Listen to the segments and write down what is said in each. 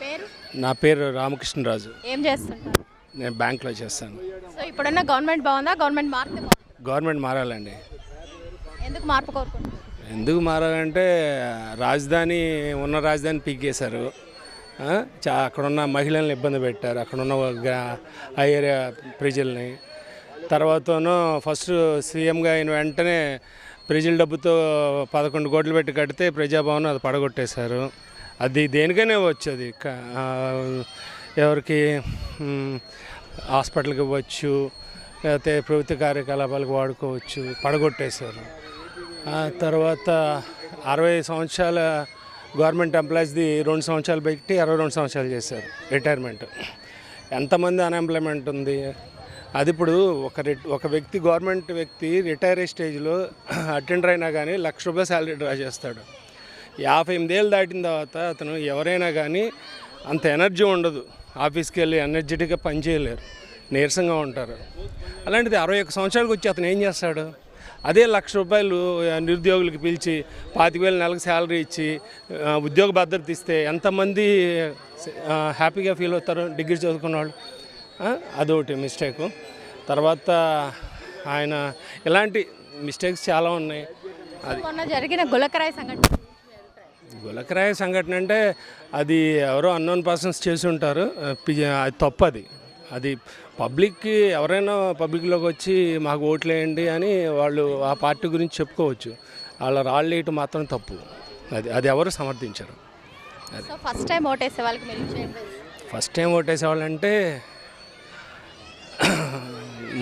పేరు? నా పేరు రామకృష్ణరాజు. ఏం చేస్తుంటారు? నేను బ్యాంక్లో చేస్తాను. సో ఇప్పుడున్న గవర్నమెంట్ బాగుందా? గవర్నమెంట్ మారితే బాగుందా? గవర్నమెంట్ మారాలండి. ఎందుకు మార్పు కోరుకుంటున్నారు? ఎందుకు మారాలంటే రాజధాని ఉన్న రాజధాని పీకేశారు. అక్కడున్న మహిళల్ని ఇబ్బంది పెట్టారు, అక్కడున్న ఆ ఏరియా ప్రజల్ని. తర్వాతను ఫస్ట్ సీఎంగా అయిన వెంటనే ప్రజల డబ్బుతో 11 కోట్లు పెట్టి కడితే ప్రజాభవన్ అది పడగొట్టేశారు. అది దేనికైనా వచ్చేది, ఎవరికి హాస్పిటల్కి ఇవ్వచ్చు, లేకపోతే ప్రభుత్వ కార్యకలాపాలకు వాడుకోవచ్చు, పడగొట్టేశారు. తర్వాత 60 సంవత్సరాల గవర్నమెంట్ ఎంప్లాయీస్ది 2 సంవత్సరాలు పెట్టి 62 సంవత్సరాలు చేశారు రిటైర్మెంట్. ఎంతమంది అన్ఎంప్లాయ్మెంట్ ఉంది? అది ఇప్పుడు ఒక వ్యక్తి, గవర్నమెంట్ వ్యక్తి రిటైర్ అయ్యే స్టేజ్లో అటెండర్ అయినా కానీ ₹1,00,000 శాలరీ డ్రా చేస్తాడు. 58 ఏళ్ళు దాటిన తర్వాత అతను ఎవరైనా కానీ అంత ఎనర్జీ ఉండదు, ఆఫీస్కి వెళ్ళి ఎనర్జెటిక్గా పనిచేయలేరు, నీరసంగా ఉంటారు. అలాంటిది 61 సంవత్సరాలకు వచ్చి అతను ఏం చేస్తాడు? అదే ₹1,00,000 నిరుద్యోగులకి పిలిచి 25,000 నెలకు శాలరీ ఇచ్చి ఉద్యోగ భద్రత ఇస్తే ఎంతమంది హ్యాపీగా ఫీల్ అవుతారు డిగ్రీ చదువుకున్న వాళ్ళు? అదొకటి మిస్టేకు. తర్వాత ఆయన ఇలాంటి మిస్టేక్స్ చాలా ఉన్నాయి. అది మొన్న జరిగిన గులకరాయ సంఘటన అంటే అది ఎవరో అన్నోన్ పర్సన్స్ చేసి ఉంటారు. అది తప్పు. అది పబ్లిక్కి, ఎవరైనా పబ్లిక్లోకి వచ్చి మాకు ఓట్లు వేయండి అని వాళ్ళు ఆ పార్టీ గురించి చెప్పుకోవచ్చు. వాళ్ళ రాళ్ళు వేయటం మాత్రం తప్పు. అది ఎవరు సమర్థించరు. ఫస్ట్ టైం ఓటేసే వాళ్ళకి ఫస్ట్ టైం ఓటేసే వాళ్ళంటే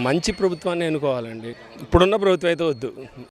మంచి ప్రభుత్వాన్ని ఎన్నుకోవాలండి. ఇప్పుడున్న ప్రభుత్వం అయితే వద్దు.